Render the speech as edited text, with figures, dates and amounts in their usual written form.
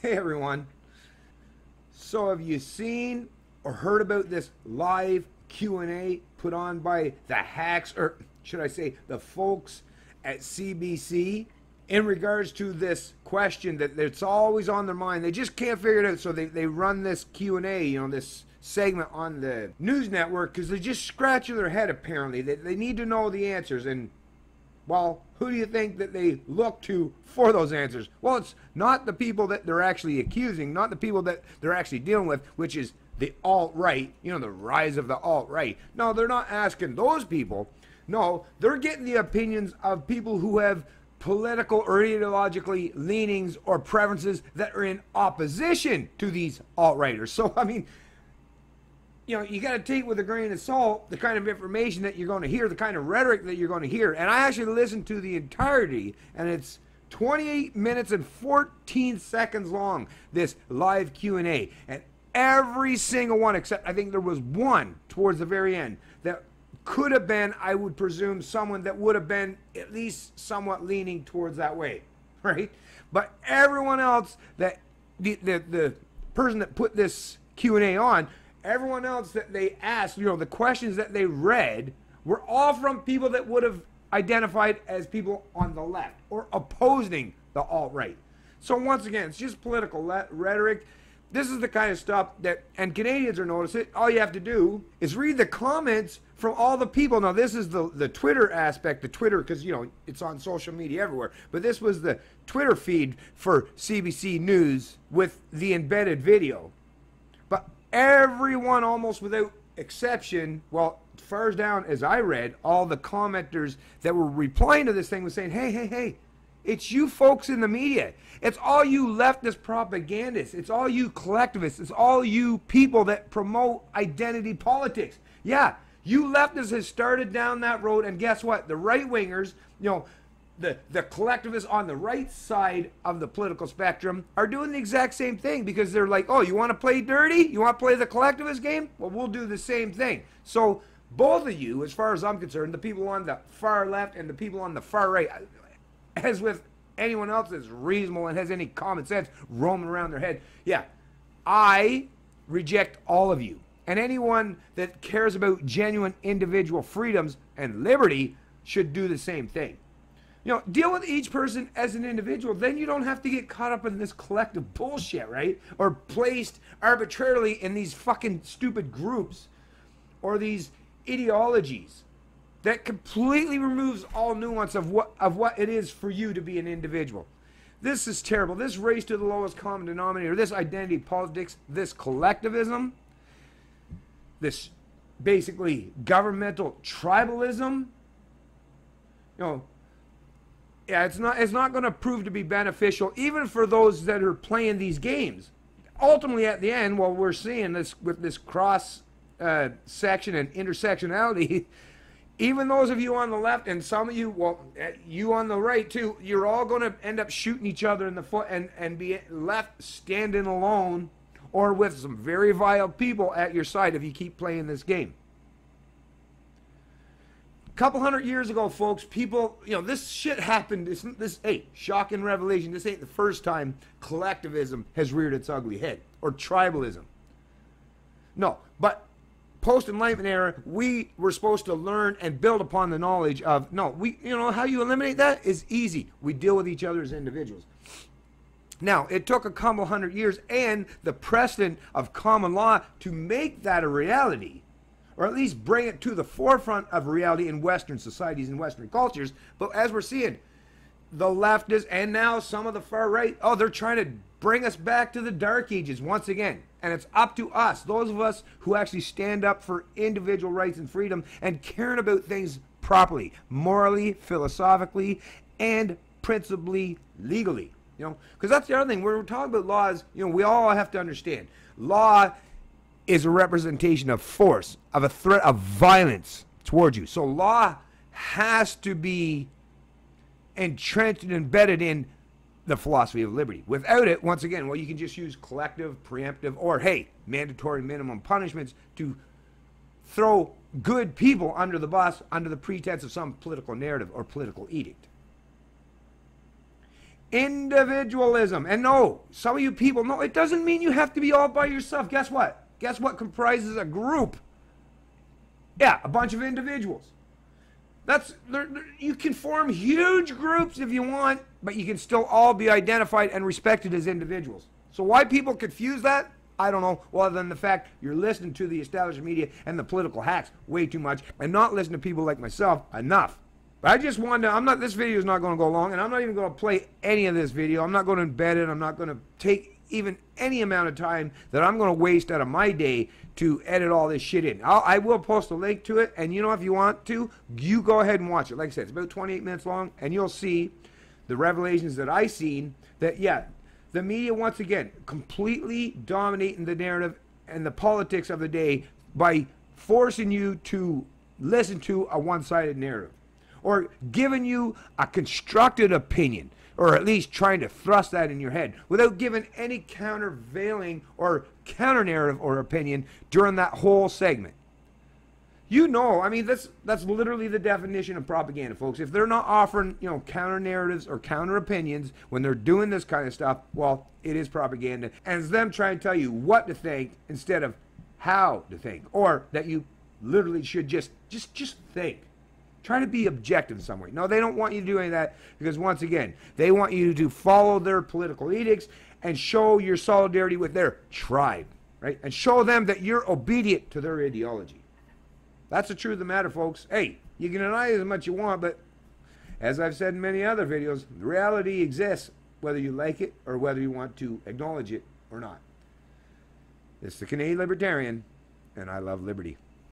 Hey everyone. So have you seen or heard about this live Q&A put on by the hacks, or should I say the folks at CBC, in regards to this question that's always on their mind? They just can't figure it out, so they run this Q&A, this segment on the news network, because they're just scratching their head apparently. They need to know the answers, and well, who do you think that they look to for those answers? Well, it's not the people that they're actually accusing, not the people that they're actually dealing with, which is the alt-right, the rise of the alt-right. No, they're not asking those people. No, they're getting the opinions of people who have political or ideologically leanings or preferences that are in opposition to these alt-righters. So, I mean, you got to take with a grain of salt the kind of information that you're going to hear, the kind of rhetoric that you're going to hear. And I actually listened to the entirety, and it's 28 minutes and 14 seconds long, this live Q&A. And every single one, except I think there was one towards the very end, that could have been, I would presume, someone that would have been at least somewhat leaning towards that way, right? But everyone else, that the person that put this Q&A on, everyone else that they asked, the questions that they read were all from people that would have identified as people on the left or opposing the alt-right. So once again, it's just political rhetoric. This is the kind of stuff that, and Canadians are noticing it, all you have to do is read the comments from all the people. Now this is the Twitter aspect, the Twitter, because it's on social media everywhere, but this was the Twitter feed for CBC News with the embedded video. But everyone, almost without exception, well, as far as down as I read, all the commenters that were replying to this thing was saying, hey, it's you folks in the media. It's all you leftist propagandists. It's all you collectivists. It's all you people that promote identity politics. Yeah, you leftists have started down that road, and guess what? The right-wingers, the collectivists on the right side of the political spectrum are doing the exact same thing, because they're like, oh, you want to play dirty? You want to play the collectivist game? Well, we'll do the same thing. So both of you, as far as I'm concerned, the people on the far left and the people on the far right, as with anyone else that's reasonable and has any common sense roaming around their head, yeah, I reject all of you. And anyone that cares about genuine individual freedoms and liberty should do the same thing. Deal with each person as an individual. Then you don't have to get caught up in this collective bullshit, right? Or placed arbitrarily in these fucking stupid groups or these ideologies that completely removes all nuance of what it is for you to be an individual. This is terrible. This race to the lowest common denominator, this identity politics, this collectivism, this basically governmental tribalism, yeah, it's not going to prove to be beneficial, even for those that are playing these games. Ultimately, at the end, well, we're seeing this with this cross section and intersectionality. Even those of you on the left, and some of you, well, you on the right too, you're all going to end up shooting each other in the foot and be left standing alone, or with some very vile people at your side if you keep playing this game. Couple hundred years ago, folks, people, this shit happened. Hey, shocking revelation. This ain't the first time collectivism has reared its ugly head, or tribalism. No, but post-Enlightenment era, we were supposed to learn and build upon the knowledge of, how you eliminate that is easy. We deal with each other as individuals. Now, it took a couple hundred years and the precedent of common law to make that a reality, or at least bring it to the forefront of reality in Western societies and Western cultures. But as we're seeing, the leftists and now some of the far right, they're trying to bring us back to the dark ages once again. And it's up to us, those of us who actually stand up for individual rights and freedom and caring about things properly, morally, philosophically, and principally legally. Because that's the other thing. When we're talking about laws, we all have to understand. Law is a representation of force, of a threat of violence towards you. So law has to be entrenched and embedded in the philosophy of liberty. Without it, once again, well, you can just use collective, preemptive, or, hey, mandatory minimum punishments to throw good people under the bus under the pretense of some political narrative or political edict. Individualism. And no, some of you people, no, it doesn't mean you have to be all by yourself. Guess what? Guess what comprises a group? Yeah, a bunch of individuals. You can form huge groups if you want, but you can still all be identified and respected as individuals. So why people confuse that? I don't know, other than the fact you're listening to the established media and the political hacks way too much and not listening to people like myself enough. But I just wanted to, this video is not going to go long, and I'm not even going to play any of this video. I'm not going to embed it. I'm not going to take even any amount of time that I'm going to waste out of my day to edit all this shit in. I will post a link to it, and if you want to, you go ahead and watch it. Like I said, it's about 28 minutes long, and you'll see the revelations that I seen that, yeah, the media, once again, completely dominating the narrative and the politics of the day by forcing you to listen to a one-sided narrative, or giving you a constructed opinion, or at least trying to thrust that in your head without giving any countervailing or counter-narrative or opinion during that whole segment. That's literally the definition of propaganda, folks. If they're not offering, counter-narratives or counter-opinions when they're doing this kind of stuff, well, it is propaganda. And it's them trying to tell you what to think instead of how to think, or that you literally should just think. Try to be objective in some way. No, they don't want you to do any of that, because once again, they want you to follow their political edicts and show your solidarity with their tribe, right? And show them that you're obedient to their ideology. That's the truth of the matter, folks. Hey, you can deny it as much as you want, but as I've said in many other videos, the reality exists whether you like it or whether you want to acknowledge it or not. It's the Canadian Libertarian, and I love liberty.